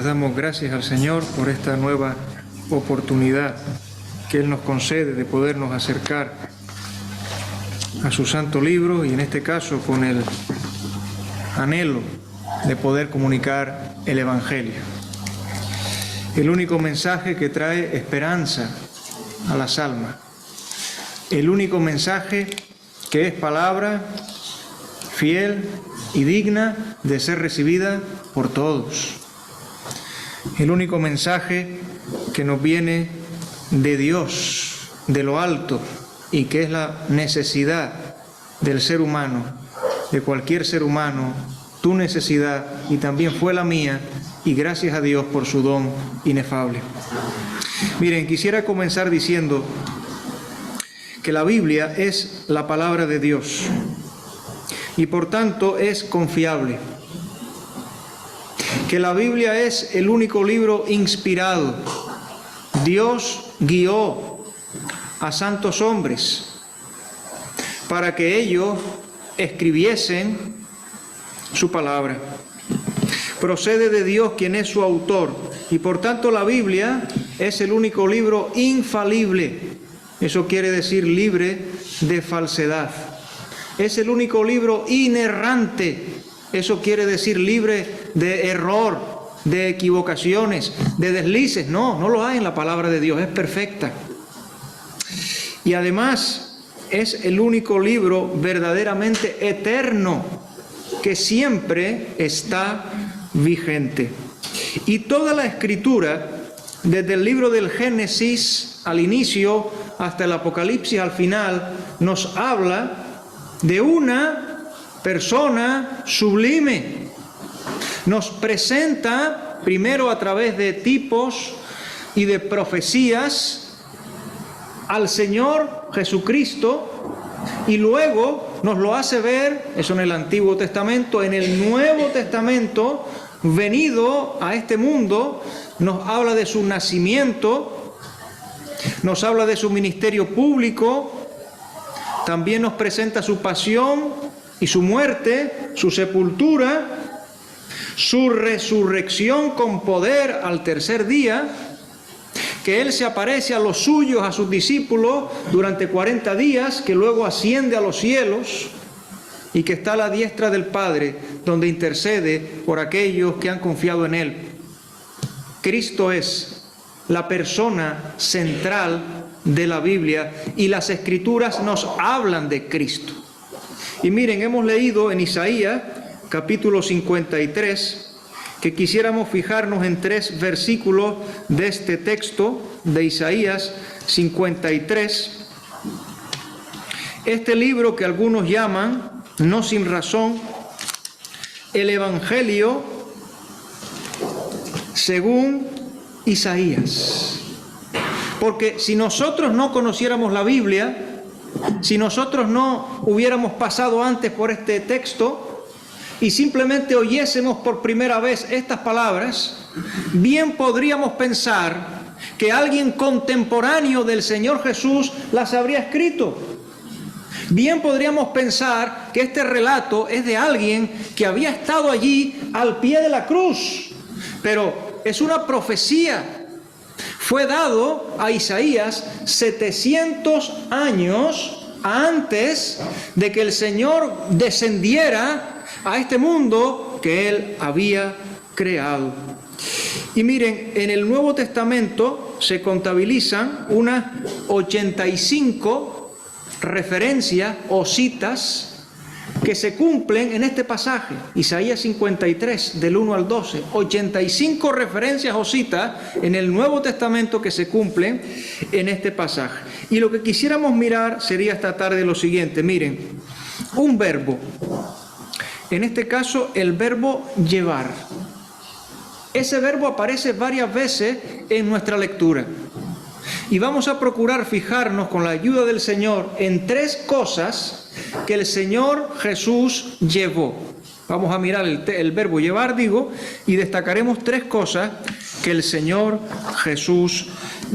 damos gracias al Señor por esta nueva oportunidad que Él nos concede de podernos acercar a su santo libro y en este caso con el anhelo de poder comunicar el Evangelio. El único mensaje que trae esperanza a las almas. El único mensaje que es palabra fiel y digna de ser recibida por todos. El único mensaje que nos viene de Dios, de lo alto, y que es la necesidad del ser humano, de cualquier ser humano, tu necesidad y también fue la mía, y gracias a Dios por su don inefable. Miren, quisiera comenzar diciendo que la Biblia es la palabra de Dios y por tanto es confiable. Que la Biblia es el único libro inspirado. Dios guió a santos hombres para que ellos escribiesen su palabra. Procede de Dios quien es su autor y por tanto la Biblia es el único libro infalible. Eso quiere decir libre de falsedad. Es el único libro inerrante. Eso quiere decir libre de error, de equivocaciones, de deslices. No lo hay en la palabra de Dios, es perfecta. Y además es el único libro verdaderamente eterno, que siempre está vigente. Y toda la Escritura, desde el libro del Génesis al inicio hasta el Apocalipsis al final, nos habla de una persona sublime. Nos presenta primero a través de tipos y de profecías al Señor Jesucristo y luego nos lo hace ver, eso en el Antiguo Testamento, en el Nuevo Testamento, venido a este mundo, nos habla de su nacimiento, nos habla de su ministerio público, también nos presenta su pasión y su muerte, su sepultura, su resurrección con poder al tercer día, que Él se aparece a los suyos, a sus discípulos, durante 40 días, que luego asciende a los cielos y que está a la diestra del Padre, donde intercede por aquellos que han confiado en Él. Cristo es la persona central de la Biblia y las Escrituras nos hablan de Cristo. Y miren, hemos leído en Isaías, capítulo 53, que quisiéramos fijarnos en 3 versículos de este texto de Isaías 53. Este libro que algunos llaman, no sin razón, el Evangelio según Isaías. Porque si nosotros no conociéramos la Biblia, si nosotros no hubiéramos pasado antes por este texto y simplemente oyésemos por primera vez estas palabras, bien podríamos pensar que alguien contemporáneo del Señor Jesús las habría escrito. Bien podríamos pensar que este relato es de alguien que había estado allí al pie de la cruz, pero es una profecía. Fue dado a Isaías 700 años antes de que el Señor descendiera a este mundo que Él había creado. Y miren, en el Nuevo Testamento se contabilizan unas 85 referencias o citas que se cumplen en este pasaje, Isaías 53, del 1 al 12, 85 referencias o citas en el Nuevo Testamento que se cumplen en este pasaje. Y lo que quisiéramos mirar sería esta tarde lo siguiente, miren, un verbo, en este caso el verbo llevar. Ese verbo aparece varias veces en nuestra lectura. Y vamos a procurar fijarnos con la ayuda del Señor en 3 cosas que el Señor Jesús llevó. Vamos a mirar el verbo llevar, y destacaremos 3 cosas que el Señor Jesús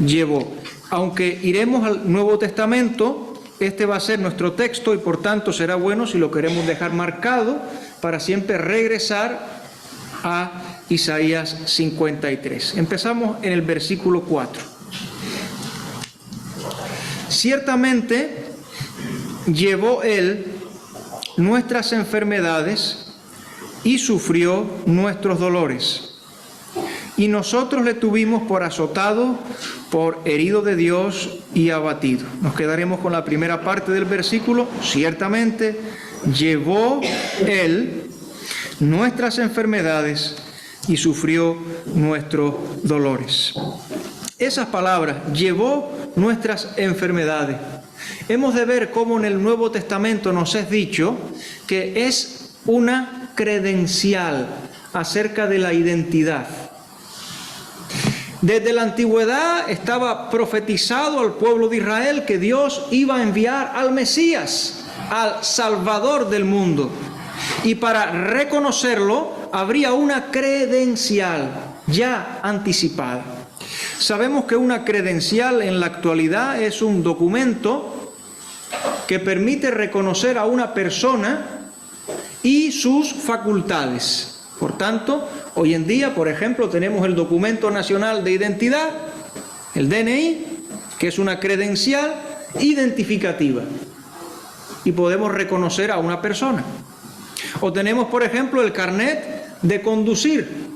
llevó. Aunque iremos al Nuevo Testamento, este va a ser nuestro texto y por tanto será bueno si lo queremos dejar marcado para siempre regresar a Isaías 53. Empezamos en el versículo 4. Ciertamente llevó Él nuestras enfermedades y sufrió nuestros dolores. Y nosotros le tuvimos por azotado, por herido de Dios y abatido. Nos quedaremos con la primera parte del versículo. Ciertamente llevó Él nuestras enfermedades y sufrió nuestros dolores. Esas palabras, llevó nuestras enfermedades. Hemos de ver cómo en el Nuevo Testamento nos es dicho que es una credencial acerca de la identidad. Desde la antigüedad estaba profetizado al pueblo de Israel que Dios iba a enviar al Mesías, al Salvador del mundo. Y para reconocerlo habría una credencial ya anticipada. Sabemos que una credencial en la actualidad es un documento que permite reconocer a una persona y sus facultades. Por tanto, hoy en día, por ejemplo, tenemos el Documento Nacional de Identidad, el DNI, que es una credencial identificativa. Y podemos reconocer a una persona. O tenemos, por ejemplo, el carnet de conducir.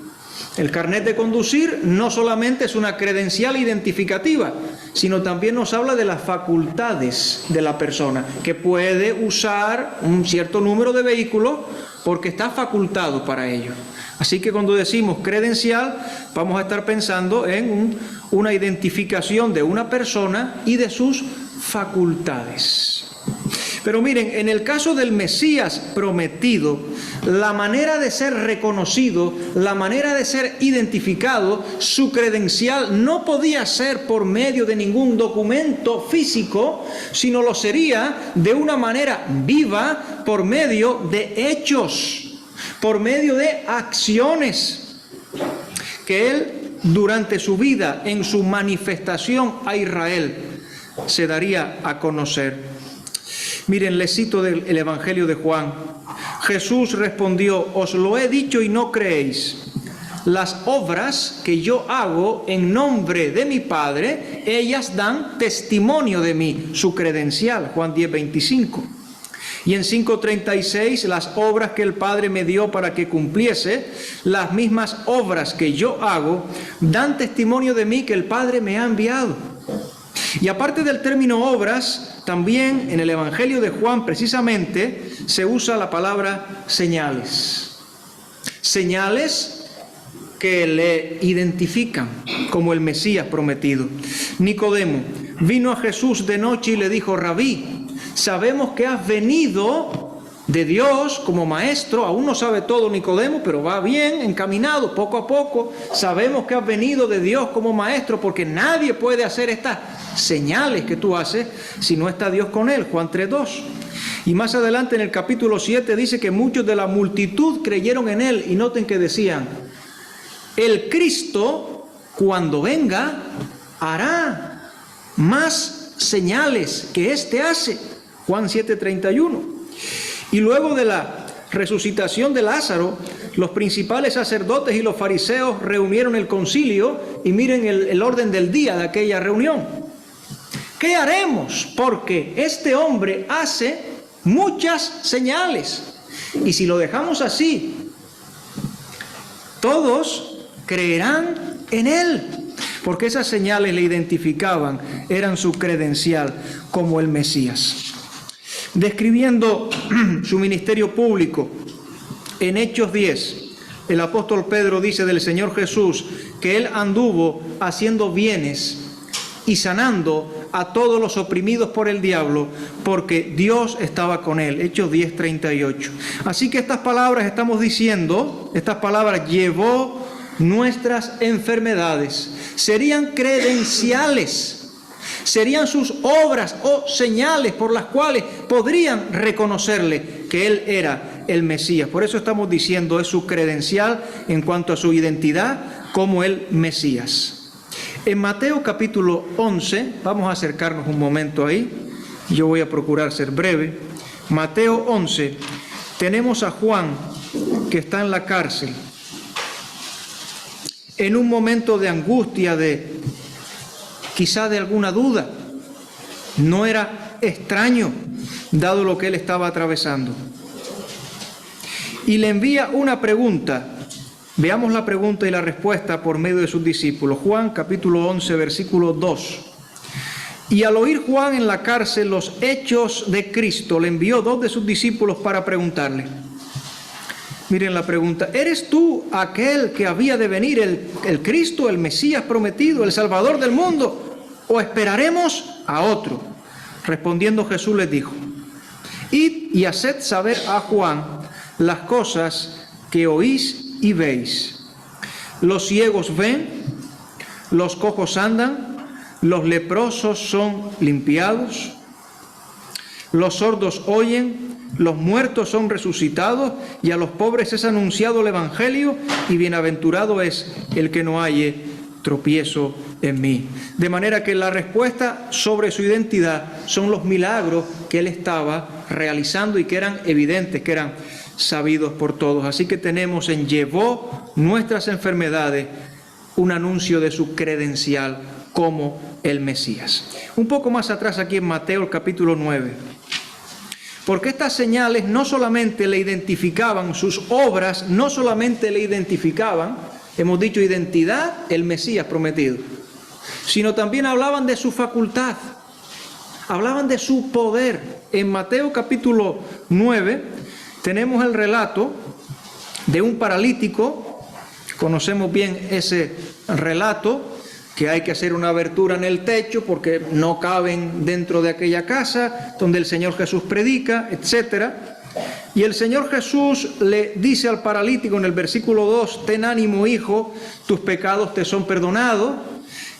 El carnet de conducir no solamente es una credencial identificativa, sino también nos habla de las facultades de la persona, que puede usar un cierto número de vehículos porque está facultado para ello. Así que cuando decimos credencial, vamos a estar pensando en una identificación de una persona y de sus facultades. Pero miren, en el caso del Mesías prometido, la manera de ser reconocido, la manera de ser identificado, su credencial no podía ser por medio de ningún documento físico, sino lo sería de una manera viva por medio de hechos, por medio de acciones que él durante su vida, en su manifestación a Israel, se daría a conocer. Miren, les cito del Evangelio de Juan. Jesús respondió: os lo he dicho y no creéis. Las obras que yo hago en nombre de mi Padre, ellas dan testimonio de mí, su credencial, Juan 10:25. Y en 5:36, las obras que el Padre me dio para que cumpliese, las mismas obras que yo hago, dan testimonio de mí que el Padre me ha enviado. Y aparte del término obras, también en el Evangelio de Juan precisamente se usa la palabra señales. Señales que le identifican como el Mesías prometido. Nicodemo vino a Jesús de noche y le dijo: Rabí, sabemos que has venido de Dios como maestro. Aún no sabe todo Nicodemo, pero va bien, encaminado, poco a poco. Sabemos que has venido de Dios como maestro, porque nadie puede hacer estas señales que tú haces si no está Dios con él. Juan 3:2. Y más adelante en el capítulo 7 dice que muchos de la multitud creyeron en él. Y noten que decían: el Cristo, cuando venga, hará más señales que éste hace. Juan 7:31. Y luego de la resucitación de Lázaro, los principales sacerdotes y los fariseos reunieron el concilio, y miren el orden del día de aquella reunión. ¿Qué haremos? Porque este hombre hace muchas señales, y si lo dejamos así, todos creerán en él, porque esas señales le identificaban, eran su credencial como el Mesías. Describiendo su ministerio público, en Hechos 10, el apóstol Pedro dice del Señor Jesús que él anduvo haciendo bienes y sanando a todos los oprimidos por el diablo, porque Dios estaba con él. Hechos 10:38. Así que estas palabras estamos diciendo, estas palabras: llevó nuestras enfermedades, serían credenciales, serían sus obras o señales por las cuales podrían reconocerle que él era el Mesías. Por eso estamos diciendo, es su credencial en cuanto a su identidad como el Mesías. En Mateo capítulo 11, vamos a acercarnos un momento ahí, yo voy a procurar ser breve. Mateo 11, tenemos a Juan que está en la cárcel. en un momento de angustia, quizá de alguna duda. No era extraño, dado lo que él estaba atravesando. Y le envía una pregunta. Veamos la pregunta y la respuesta por medio de sus discípulos. Juan capítulo 11, versículo 2. Y al oír Juan en la cárcel los hechos de Cristo, le envió 2 de sus discípulos para preguntarle. Miren la pregunta: ¿eres tú aquel que había de venir, el Cristo, el Mesías prometido, el Salvador del mundo? ¿O esperaremos a otro? Respondiendo Jesús les dijo: id y haced saber a Juan las cosas que oís y veis. Los ciegos ven, los cojos andan, los leprosos son limpiados, los sordos oyen, los muertos son resucitados, y a los pobres es anunciado el Evangelio, y bienaventurado es el que no halle tropiezo en mí. De manera que la respuesta sobre su identidad son los milagros que él estaba realizando y que eran evidentes, que eran sabidos por todos. Así que tenemos en llevó nuestras enfermedades un anuncio de su credencial como el Mesías. Un poco más atrás, aquí en Mateo, el capítulo 9. Porque estas señales no solamente le identificaban, sus obras no solamente le identificaban, hemos dicho identidad, el Mesías prometido, sino también hablaban de su facultad, hablaban de su poder. En Mateo capítulo 9 tenemos el relato de un paralítico. Conocemos bien ese relato, que hay que hacer una abertura en el techo porque no caben dentro de aquella casa donde el Señor Jesús predica, etcétera. Y el Señor Jesús le dice al paralítico en el versículo 2: ten ánimo, hijo, tus pecados te son perdonados.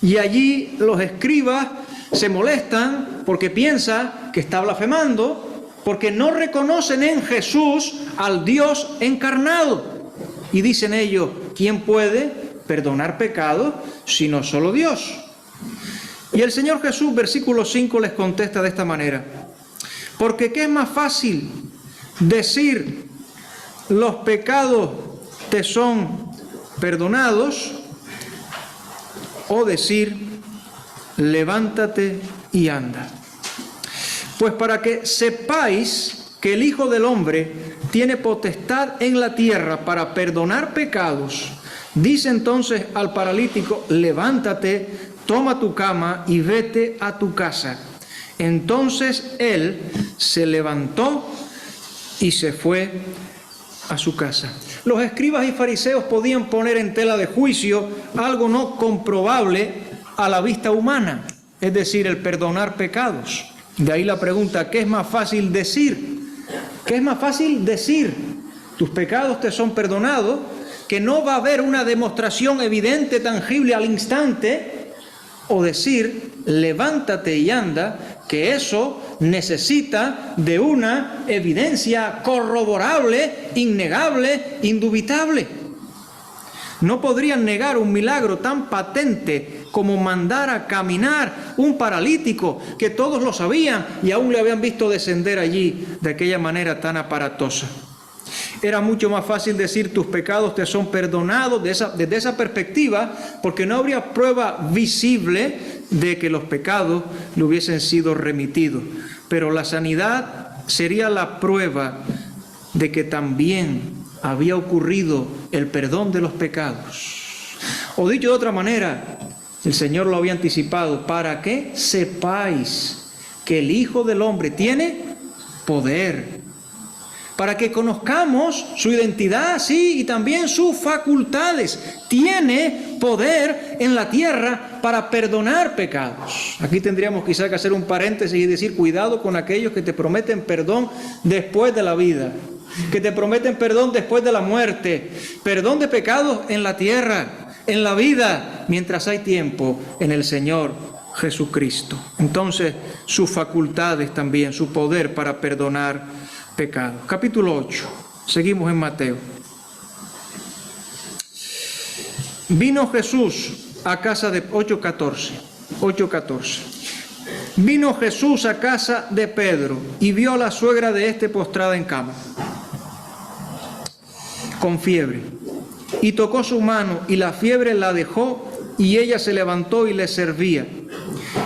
Y allí los escribas se molestan porque piensan que está blasfemando, porque no reconocen en Jesús al Dios encarnado. Y dicen ellos: ¿quién puede perdonar pecados sino solo Dios? Y el Señor Jesús, versículo 5, les contesta de esta manera: porque ¿qué es más fácil decir los pecados te son perdonados, o decir levántate y anda? Pues para que sepáis que el Hijo del Hombre tiene potestad en la tierra para perdonar pecados, dice entonces al paralítico: levántate, toma tu cama y vete a tu casa. Entonces él se levantó y se fue a su casa. Los escribas y fariseos podían poner en tela de juicio algo no comprobable a la vista humana, es decir, el perdonar pecados. De ahí la pregunta: ¿qué es más fácil decir? ¿Qué es más fácil decir? Tus pecados te son perdonados, que no va a haber una demostración evidente, tangible al instante, o decir levántate y anda, que eso necesita de una evidencia corroborable, innegable, indubitable. No podrían negar un milagro tan patente como mandar a caminar un paralítico, que todos lo sabían y aún le habían visto descender allí de aquella manera tan aparatosa. Era mucho más fácil decir tus pecados te son perdonados desde esa perspectiva, porque no habría prueba visible de que los pecados le hubiesen sido remitidos. Pero la sanidad sería la prueba de que también había ocurrido el perdón de los pecados. O dicho de otra manera, el Señor lo había anticipado: para que sepáis que el Hijo del Hombre tiene poder, para que conozcamos su identidad, sí, y también sus facultades. Tiene poder en la tierra para perdonar pecados. Aquí tendríamos quizá que hacer un paréntesis y decir: cuidado con aquellos que te prometen perdón después de la vida, que te prometen perdón después de la muerte, perdón de pecados en la tierra, en la vida, mientras hay tiempo en el Señor Jesucristo. Entonces, sus facultades también, su poder para perdonar pecados. Capítulo 8. Seguimos en Mateo. Vino Jesús a casa de 8:14. Vino Jesús a casa de Pedro y vio a la suegra de éste postrada en cama, con fiebre. y tocó su mano, y la fiebre la dejó, y ella se levantó y le servía.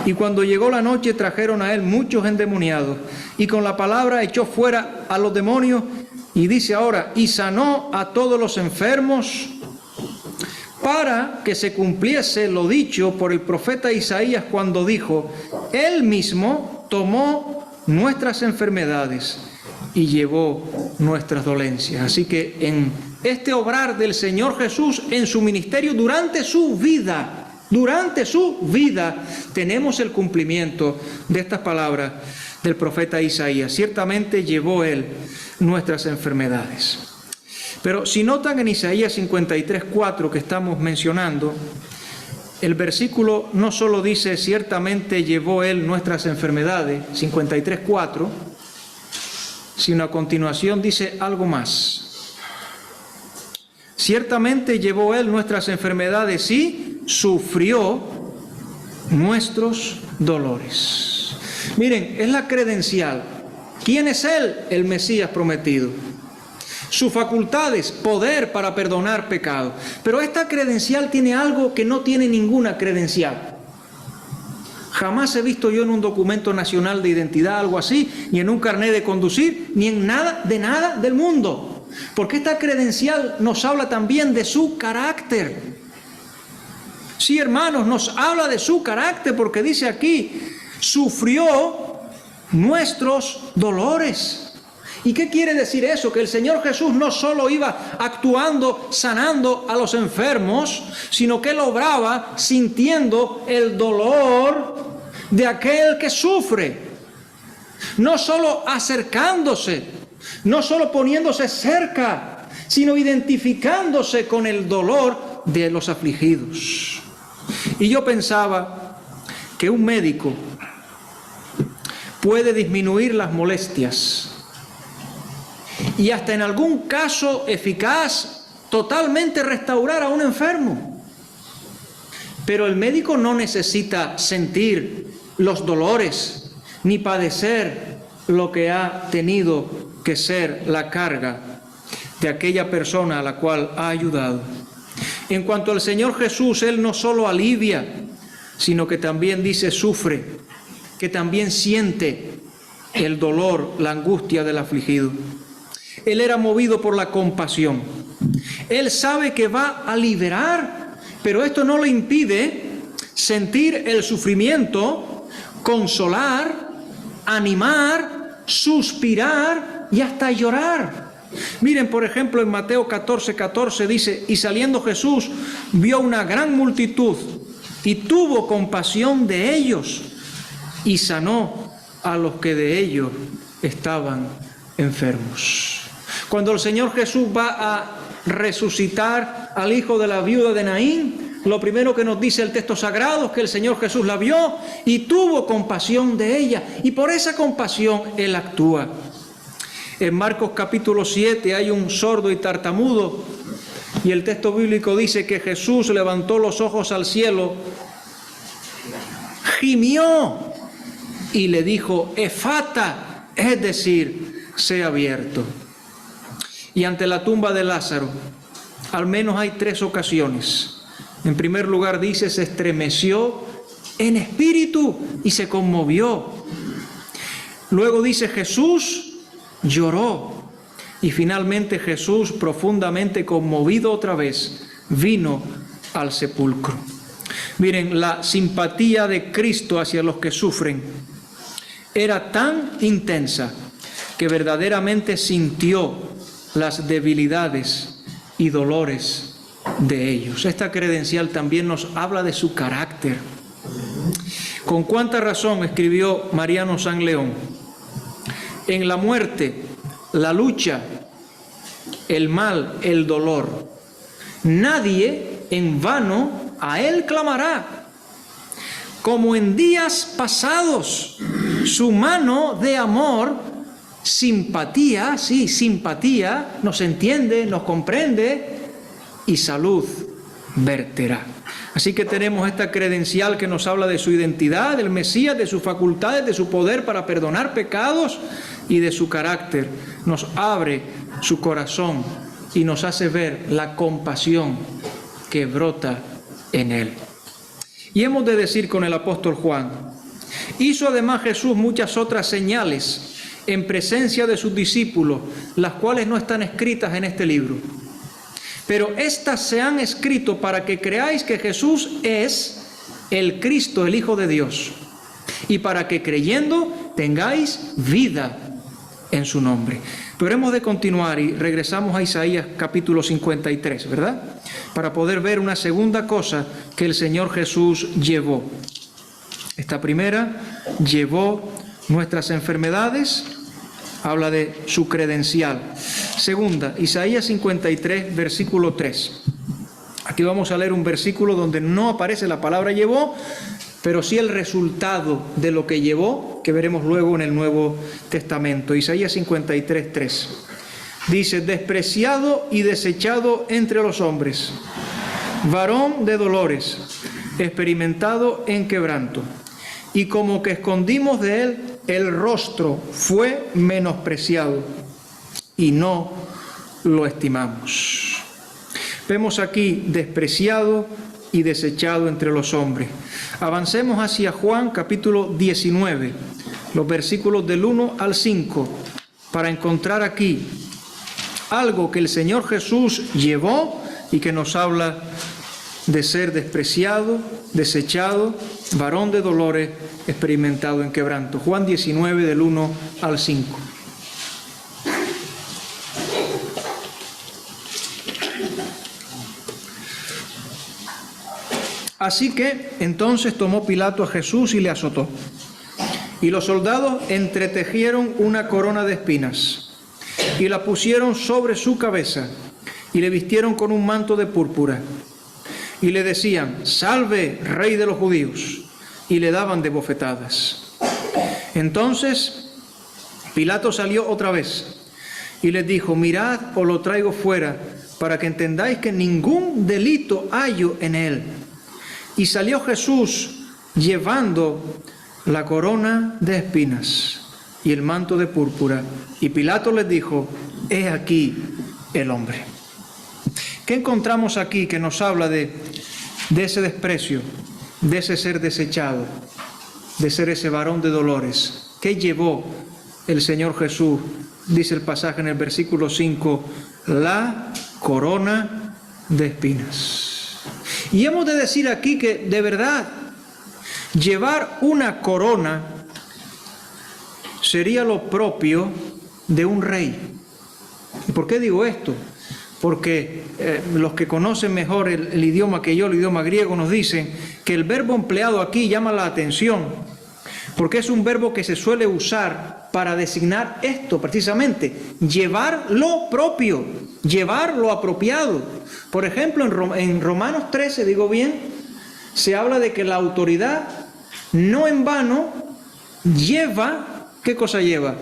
Y cuando llegó la noche trajeron a él muchos endemoniados, y con la palabra echó fuera a los demonios, y dice ahora, y sanó a todos los enfermos, para que se cumpliese lo dicho por el profeta Isaías cuando dijo, él mismo tomó nuestras enfermedades y llevó nuestras dolencias. Así que en este obrar del Señor Jesús en su ministerio durante su vida, tenemos el cumplimiento de estas palabras del profeta Isaías. Ciertamente llevó él nuestras enfermedades. Pero si notan en Isaías 53:4 que estamos mencionando, el versículo no solo dice ciertamente llevó él nuestras enfermedades, 53:4, sino a continuación dice algo más. Ciertamente llevó él nuestras enfermedades y sufrió nuestros dolores. Miren, es la credencial. ¿Quién es él? El Mesías prometido. Sus facultades, poder para perdonar pecados. Pero esta credencial tiene algo que no tiene ninguna credencial. Jamás he visto yo en un documento nacional de identidad algo así, ni en un carnet de conducir, ni en nada del mundo. Porque esta credencial nos habla también de su carácter. Sí, hermanos, nos habla de su carácter porque dice aquí, sufrió nuestros dolores. ¿Y qué quiere decir eso? Que el Señor Jesús no solo iba actuando, sanando a los enfermos, sino que él obraba sintiendo el dolor de aquel que sufre. No solo acercándose, no solo poniéndose cerca, sino identificándose con el dolor de los afligidos. Y yo pensaba que un médico puede disminuir las molestias y hasta en algún caso eficaz totalmente restaurar a un enfermo. Pero el médico no necesita sentir los dolores ni padecer lo que ha tenido que ser la carga de aquella persona a la cual ha ayudado. En cuanto al Señor Jesús, Él no solo alivia, sino que también dice sufre, que también siente el dolor, la angustia del afligido. Él era movido por la compasión. Él sabe que va a liberar, pero esto no le impide sentir el sufrimiento, consolar, animar, suspirar y hasta llorar. Miren, por ejemplo, en Mateo 14:14 dice, y saliendo Jesús vio una gran multitud y tuvo compasión de ellos y sanó a los que de ellos estaban enfermos. Cuando el Señor Jesús va a resucitar al hijo de la viuda de Naín, lo primero que nos dice el texto sagrado es que el Señor Jesús la vio y tuvo compasión de ella, y por esa compasión Él actúa. En Marcos capítulo 7 hay un sordo y tartamudo, y el texto bíblico dice que Jesús levantó los ojos al cielo, gimió y le dijo, efata, es decir, sea abierto. Y ante la tumba de Lázaro, al menos hay 3 ocasiones. En primer lugar dice, se estremeció en espíritu y se conmovió. Luego dice, Jesús lloró. Y finalmente Jesús, profundamente conmovido otra vez, vino al sepulcro. Miren, la simpatía de Cristo hacia los que sufren era tan intensa que verdaderamente sintió las debilidades y dolores de ellos. Esta credencial también nos habla de su carácter. Con cuánta razón escribió Mariano San León: en la muerte, la lucha, el mal, el dolor, nadie en vano a él clamará. Como en días pasados, su mano de amor, simpatía, sí, simpatía, nos entiende, nos comprende y salud verterá. Así que tenemos esta credencial que nos habla de su identidad, del Mesías, de sus facultades, de su poder para perdonar pecados y de su carácter. Nos abre su corazón y nos hace ver la compasión que brota en él. Y hemos de decir con el apóstol Juan, hizo además Jesús muchas otras señales en presencia de sus discípulos, las cuales no están escritas en este libro. Pero estas se han escrito para que creáis que Jesús es el Cristo, el Hijo de Dios, y para que creyendo tengáis vida en su nombre. Pero hemos de continuar y regresamos a Isaías capítulo 53, ¿verdad? Para poder ver una segunda cosa que el Señor Jesús llevó. Esta primera, llevó nuestras enfermedades, habla de su credencial. Segunda, Isaías 53, versículo 3. Aquí vamos a leer un versículo donde no aparece la palabra llevó, pero sí el resultado de lo que llevó, que veremos luego en el Nuevo Testamento. Isaías 53, 3. Dice, despreciado y desechado entre los hombres, varón de dolores, experimentado en quebranto, y como que escondimos de él el rostro, fue menospreciado, y no lo estimamos. Vemos aquí despreciado y desechado entre los hombres. Avancemos hacia Juan capítulo 19, los versículos del 1 al 5, para encontrar aquí algo que el Señor Jesús llevó y que nos habla de ser despreciado, desechado, varón de dolores, experimentado en quebranto. Juan 19, del 1 al 5. Así que entonces tomó Pilato a Jesús y le azotó. Y los soldados entretejieron una corona de espinas y la pusieron sobre su cabeza y le vistieron con un manto de púrpura. Y le decían, salve, rey de los judíos, y le daban de bofetadas. Entonces Pilato salió otra vez y les dijo, mirad, os lo traigo fuera, para que entendáis que ningún delito hallo en él. Y salió Jesús llevando la corona de espinas y el manto de púrpura. Y Pilato les dijo, he aquí el hombre. ¿Qué encontramos aquí que nos habla de ese desprecio, de ese ser desechado, de ser ese varón de dolores? ¿Qué llevó el Señor Jesús? Dice el pasaje en el versículo 5, la corona de espinas. Y hemos de decir aquí que de verdad llevar una corona sería lo propio de un rey. ¿Y por qué digo esto? Porque los que conocen mejor el idioma que yo, el idioma griego, nos dicen que el verbo empleado aquí llama la atención, porque es un verbo que se suele usar para designar esto precisamente, llevar lo propio, llevar lo apropiado. Por ejemplo, en Romanos 13, digo bien, se habla de que la autoridad no en vano lleva, ¿qué cosa lleva?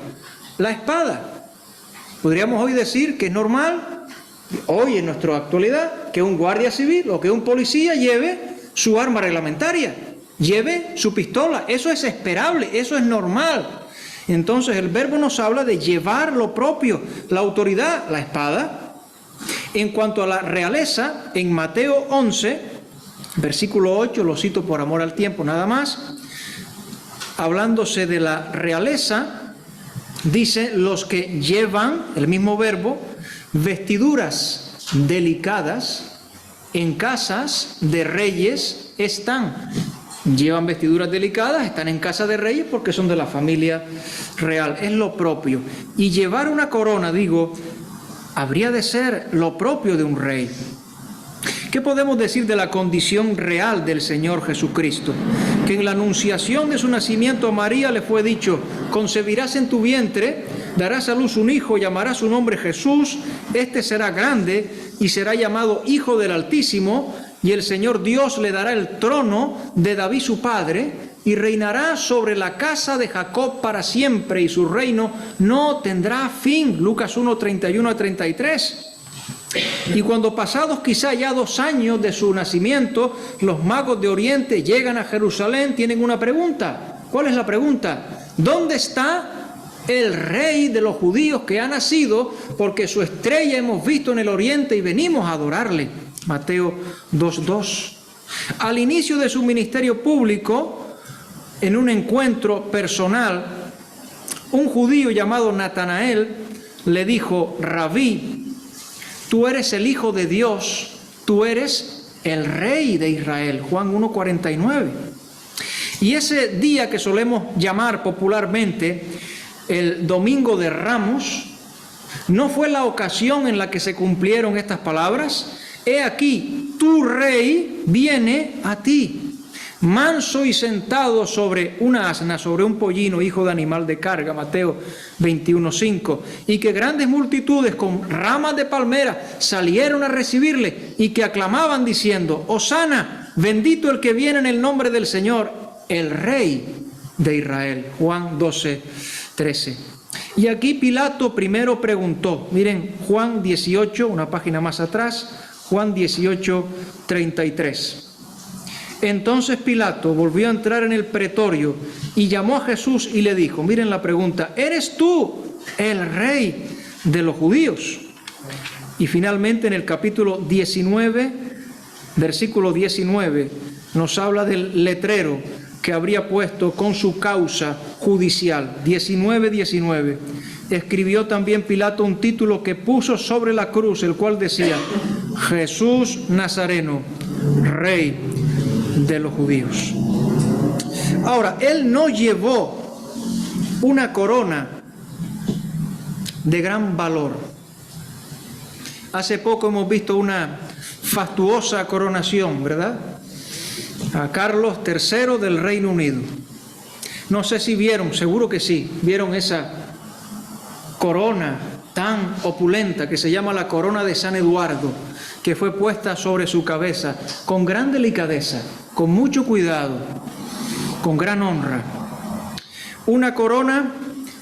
La espada. Podríamos hoy decir que es normal, hoy en nuestra actualidad, que un guardia civil o que un policía lleve su arma reglamentaria, lleve su pistola. Eso es esperable, eso es normal. Entonces el verbo nos habla de llevar lo propio, la autoridad, la espada. En cuanto a la realeza, en Mateo 11, versículo 8, lo cito por amor al tiempo nada más, hablándose de la realeza, dice, los que llevan, el mismo verbo, vestiduras delicadas, en casas de reyes están. Llevan vestiduras delicadas, están en casa de reyes porque son de la familia real, es lo propio. Y llevar una corona, digo, habría de ser lo propio de un rey. ¿Qué podemos decir de la condición real del Señor Jesucristo? Que en la anunciación de su nacimiento a María le fue dicho, concebirás en tu vientre, darás a luz un hijo, llamarás su nombre Jesús, este será grande y será llamado Hijo del Altísimo, y el Señor Dios le dará el trono de David su padre, y reinará sobre la casa de Jacob para siempre, y su reino no tendrá fin. Lucas 1, 31 a 33. Y cuando pasados quizá ya 2 años de su nacimiento, los magos de Oriente llegan a Jerusalén, tienen una pregunta. ¿Cuál es la pregunta? ¿Dónde está el Rey de los judíos que ha nacido, porque su estrella hemos visto en el oriente y venimos a adorarle. Mateo 2:2. Al inicio de su ministerio público, en un encuentro personal, un judío llamado Natanael le dijo: Rabí, tú eres el Hijo de Dios, tú eres el Rey de Israel. Juan 1:49. Y ese día que solemos llamar popularmente el Domingo de Ramos, no fue la ocasión en la que se cumplieron estas palabras. He aquí, tu Rey viene a ti, manso y sentado sobre una asna, sobre un pollino, hijo de animal de carga, Mateo 21:5, y que grandes multitudes con ramas de palmera salieron a recibirle y que aclamaban diciendo: Hosana, bendito el que viene en el nombre del Señor, el Rey de Israel. Juan 12:13. Y aquí Pilato primero preguntó, miren, Juan 18, una página más atrás, Juan 18:33. Entonces Pilato volvió a entrar en el pretorio y llamó a Jesús y le dijo, miren la pregunta: ¿eres tú el Rey de los judíos? Y finalmente en el capítulo 19, versículo 19, nos habla del letrero que habría puesto con su causa judicial. 19:19. Escribió también Pilato un título que puso sobre la cruz, el cual decía: Jesús Nazareno, Rey de los judíos. Ahora, él no llevó una corona de gran valor. Hace poco hemos visto una fastuosa coronación, ¿verdad? A Carlos III del Reino Unido. No sé si vieron, seguro que sí, vieron esa corona tan opulenta que se llama la corona de San Eduardo, que fue puesta sobre su cabeza con gran delicadeza, con mucho cuidado, con gran honra. Una corona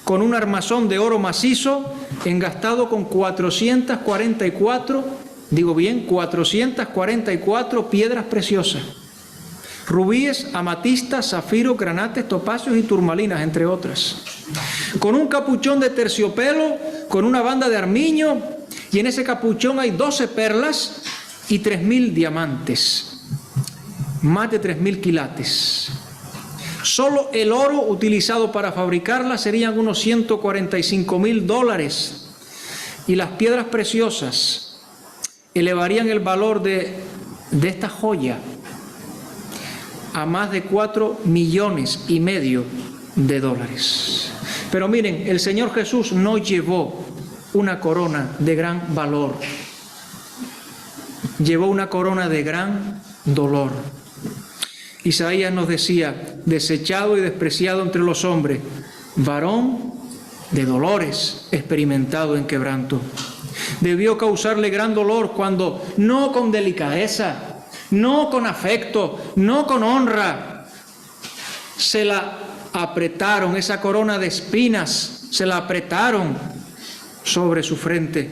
con un armazón de oro macizo engastado con 444, digo bien, 444 piedras preciosas. Rubíes, amatistas, zafiros, granates, topacios y turmalinas, entre otras. Con un capuchón de terciopelo, con una banda de armiño, y en ese capuchón hay 12 perlas y 3.000 diamantes, más de 3.000 quilates. Solo el oro utilizado para fabricarla serían unos $145.000, y las piedras preciosas elevarían el valor de esta joya a más de $4,5 millones de dólares. Pero miren, el Señor Jesús no llevó una corona de gran valor, llevó una corona de gran dolor. Isaías nos decía: desechado y despreciado entre los hombres, varón de dolores, experimentado en quebranto. Debió causarle gran dolor cuando, no con delicadeza, no con afecto, no con honra, se la apretaron, esa corona de espinas, se la apretaron sobre su frente.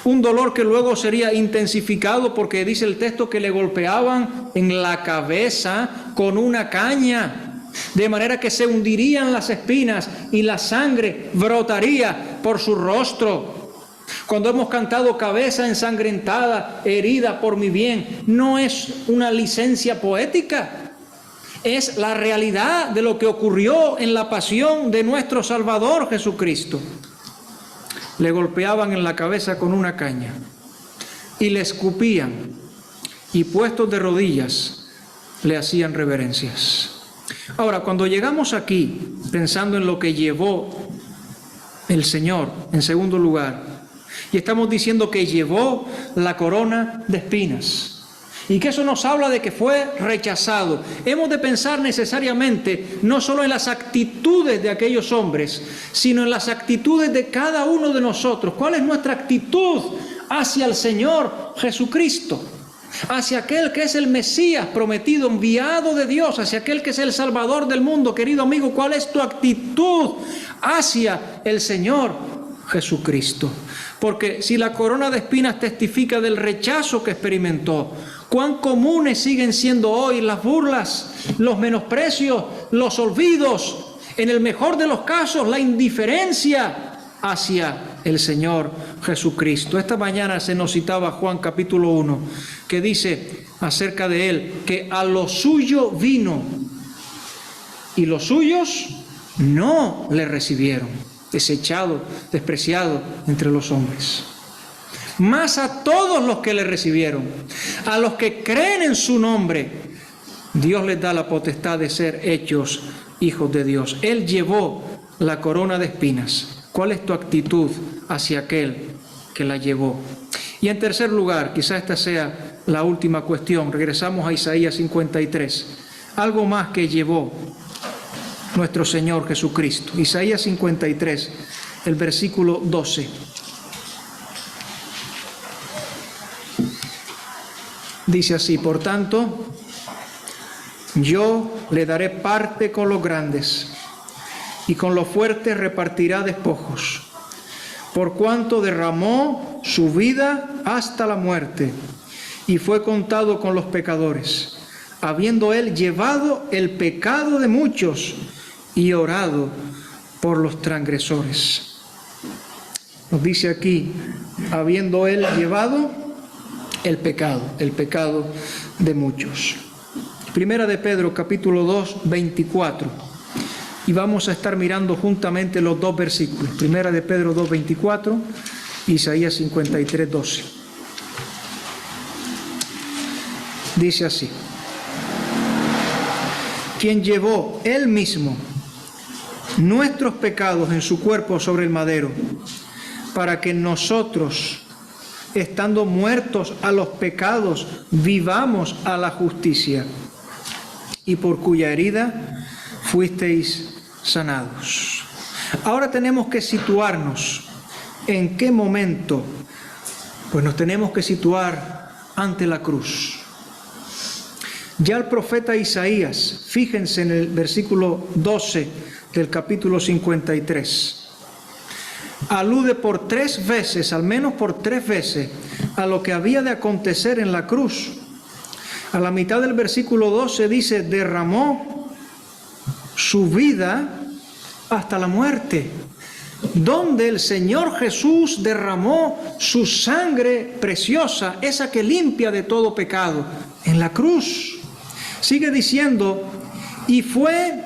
Un dolor que luego sería intensificado porque dice el texto que le golpeaban en la cabeza con una caña, de manera que se hundirían las espinas y la sangre brotaría por su rostro. Cuando hemos cantado cabeza ensangrentada, herida por mi bien, no es una licencia poética, es la realidad de lo que ocurrió en la pasión de nuestro Salvador Jesucristo. Le golpeaban en la cabeza con una caña y le escupían, y puestos de rodillas le hacían reverencias. Ahora, cuando llegamos aquí, pensando en lo que llevó el Señor, en segundo lugar, y estamos diciendo que llevó la corona de espinas, y que eso nos habla de que fue rechazado, hemos de pensar necesariamente no solo en las actitudes de aquellos hombres, sino en las actitudes de cada uno de nosotros. ¿Cuál es nuestra actitud hacia el Señor Jesucristo? Hacia aquel que es el Mesías prometido, enviado de Dios, hacia aquel que es el Salvador del mundo. Querido amigo, ¿cuál es tu actitud hacia el Señor Jesucristo? Porque si la corona de espinas testifica del rechazo que experimentó, cuán comunes siguen siendo hoy las burlas, los menosprecios, los olvidos, En el mejor de los casos, la indiferencia hacia el Señor Jesucristo. Esta mañana se nos citaba Juan capítulo 1, que dice acerca de Él, que a lo suyo vino y los suyos no le recibieron, desechado, despreciado entre los hombres. Mas a todos los que le recibieron, a los que creen en su nombre, Dios les da la potestad de ser hechos hijos de Dios. Él llevó la corona de espinas. ¿Cuál es tu actitud hacia aquel que la llevó? Y en tercer lugar, quizá esta sea la última cuestión, regresamos a Isaías 53. Algo más que llevó nuestro Señor Jesucristo. Isaías 53, el versículo 12. Dice así: por tanto, yo le daré parte con los grandes, y con los fuertes repartirá despojos, por cuanto derramó su vida hasta la muerte, y fue contado con los pecadores, habiendo él llevado el pecado de muchos y orado por los transgresores. Nos dice aquí, habiendo él llevado el pecado de muchos. Primera de Pedro, capítulo 2, 24. Y vamos a estar mirando juntamente los dos versículos. Primera de Pedro 2, 24, Isaías 53, 12. Dice así: quien llevó él mismo nuestros pecados en su cuerpo sobre el madero, para que nosotros, estando muertos a los pecados, vivamos a la justicia, y por cuya herida fuisteis sanados. Ahora tenemos que situarnos. ¿En qué momento? Pues nos tenemos que situar ante la cruz. Ya el profeta Isaías, fíjense en el versículo 12 del capítulo 53, alude por 3 veces, al menos por 3 veces, a lo que había de acontecer en la cruz. A la mitad del versículo 12 dice: derramó su vida hasta la muerte, donde el Señor Jesús derramó su sangre preciosa, esa que limpia de todo pecado, en la cruz. Sigue diciendo: y fue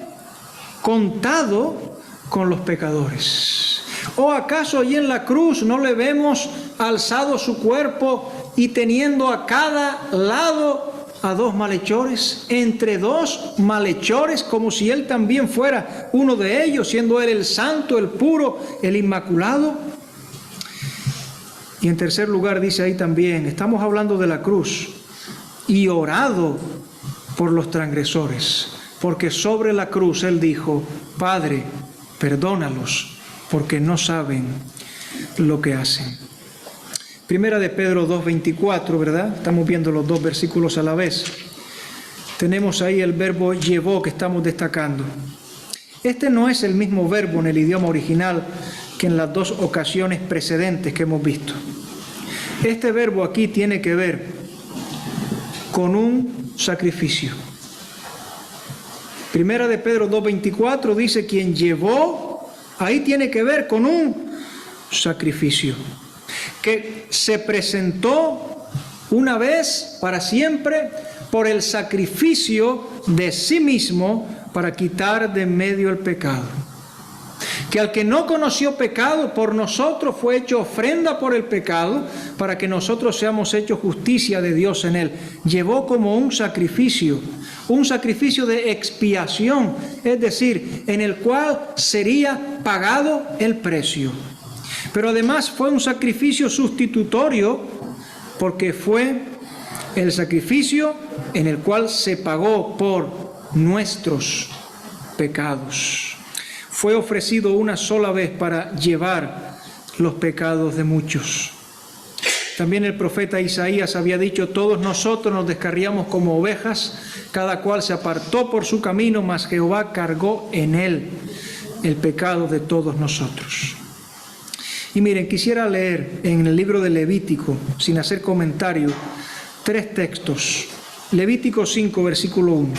contado con los pecadores. ¿O acaso allí en la cruz no le vemos alzado su cuerpo y teniendo a cada lado a 2 malhechores, entre 2 malhechores, como si él también fuera uno de ellos, siendo él el santo, el puro, el inmaculado? Y en tercer lugar dice ahí también, estamos hablando de la cruz, y orado por los transgresores, porque sobre la cruz él dijo: Padre, perdónalos, porque no saben lo que hacen. Primera de Pedro 2:24, ¿verdad? Estamos viendo los 2 versículos a la vez. Tenemos ahí el verbo llevó que estamos destacando. Este no es el mismo verbo en el idioma original que en las 2 ocasiones precedentes que hemos visto. Este verbo aquí tiene que ver con un sacrificio. Primera de Pedro 2:24 dice: quien llevó, ahí tiene que ver con un sacrificio que se presentó una vez para siempre por el sacrificio de sí mismo para quitar de en medio el pecado. Que al que no conoció pecado, por nosotros fue hecho ofrenda por el pecado, para que nosotros seamos hechos justicia de Dios en él. Llevó como un sacrificio de expiación, es decir, en el cual sería pagado el precio. Pero además fue un sacrificio sustitutorio, porque fue el sacrificio en el cual se pagó por nuestros pecados. Fue ofrecido una sola vez para llevar los pecados de muchos. También el profeta Isaías había dicho: todos nosotros nos descarriamos como ovejas, cada cual se apartó por su camino, mas Jehová cargó en él el pecado de todos nosotros. Y miren, quisiera leer en el libro de Levítico, sin hacer comentario, 3 textos. Levítico 5, versículo 1.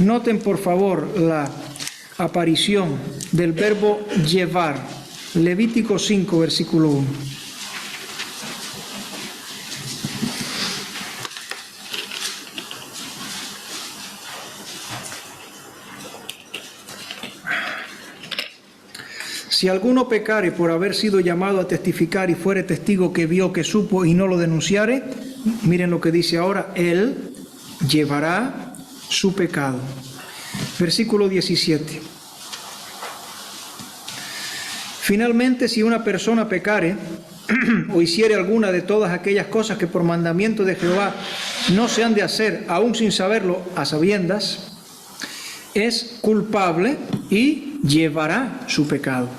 Noten por favor la aparición del verbo llevar. Levítico 5, versículo 1. Si alguno pecare por haber sido llamado a testificar y fuere testigo que vio, que supo y no lo denunciare, miren lo que dice ahora, él llevará su pecado. Versículo 17. Finalmente, si una persona pecare o hiciere alguna de todas aquellas cosas que por mandamiento de Jehová no se han de hacer, aún sin saberlo a sabiendas, es culpable y llevará su pecado.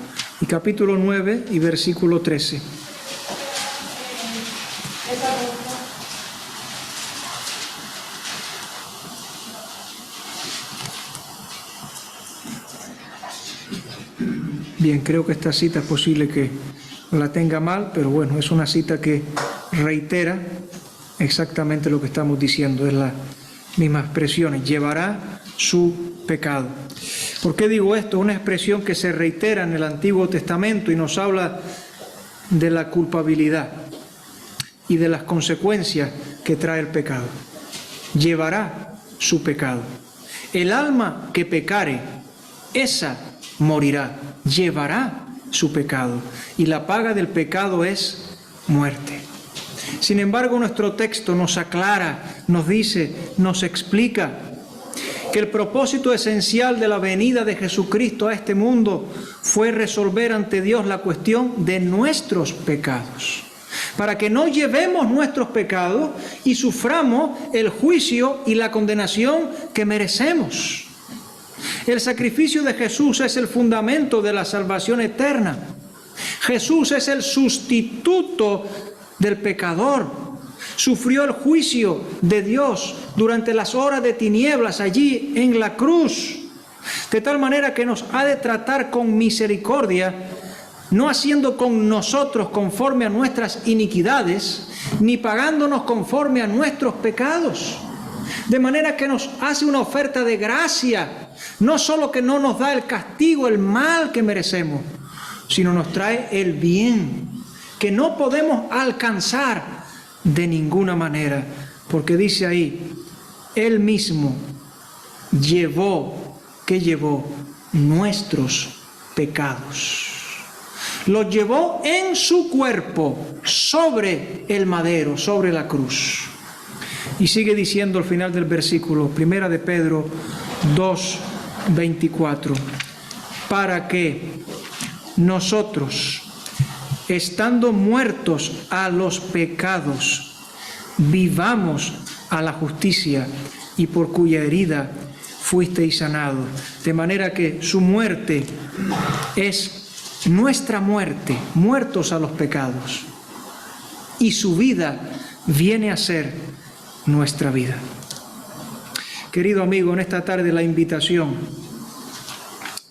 Y capítulo 9 y versículo 13. Bien, creo que esta cita es posible que la tenga mal, pero bueno, es una cita que reitera exactamente lo que estamos diciendo, es la misma expresión, llevará su pecado. ¿Por qué digo esto? Una expresión que se reitera en el Antiguo Testamento y nos habla de la culpabilidad y de las consecuencias que trae el pecado. Llevará su pecado. El alma que pecare, esa morirá, llevará su pecado. Y la paga del pecado es muerte. Sin embargo, nuestro texto nos aclara, nos dice, nos explica que el propósito esencial de la venida de Jesucristo a este mundo fue resolver ante Dios la cuestión de nuestros pecados, para que no llevemos nuestros pecados y suframos el juicio y la condenación que merecemos. El sacrificio de Jesús es el fundamento de la salvación eterna. Jesús es el sustituto del pecador. Sufrió el juicio de Dios durante las horas de tinieblas allí en la cruz, de tal manera que nos ha de tratar con misericordia, no haciendo con nosotros conforme a nuestras iniquidades, ni pagándonos conforme a nuestros pecados. De manera que nos hace una oferta de gracia, no solo que no nos da el castigo, el mal que merecemos, sino nos trae el bien que no podemos alcanzar de ninguna manera, porque dice ahí, Él mismo llevó nuestros pecados. Los llevó en su cuerpo, sobre el madero, sobre la cruz. Y sigue diciendo al final del versículo, 1 de Pedro 2:24, para que nosotros, estando muertos a los pecados, vivamos a la justicia, y por cuya herida fuisteis sanados. De manera que su muerte es nuestra muerte, muertos a los pecados, y su vida viene a ser nuestra vida. Querido amigo, en esta tarde la invitación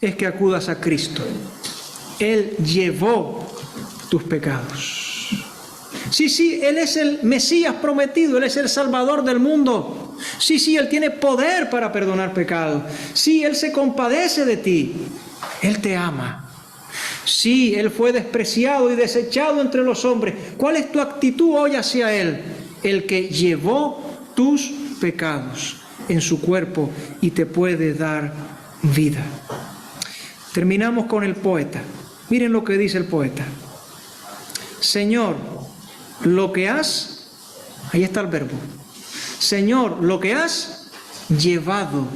es que acudas a Cristo. Él llevó tus pecados. Sí, Él es el Mesías prometido, Él es el Salvador del mundo. Sí, Él tiene poder para perdonar pecados. Sí, Él se compadece de ti. Él te ama. Sí, Él fue despreciado y desechado entre los hombres. ¿Cuál es tu actitud hoy hacia Él? El que llevó tus pecados en su cuerpo y te puede dar vida. Terminamos con el poeta. Miren lo que dice el poeta. Señor, lo que has, ahí está el verbo. Señor, lo que has llevado,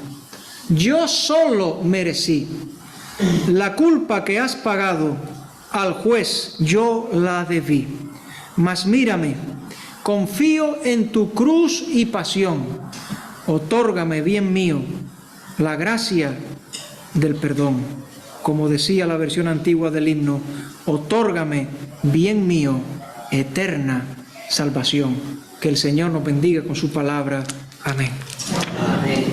yo solo merecí. La culpa que has pagado al juez, yo la debí. Mas mírame, confío en tu cruz y pasión. Otórgame, bien mío, la gracia del perdón. Como decía la versión antigua del himno, otórgame, bien mío, eterna salvación. Que el Señor nos bendiga con su palabra. Amén. Amén.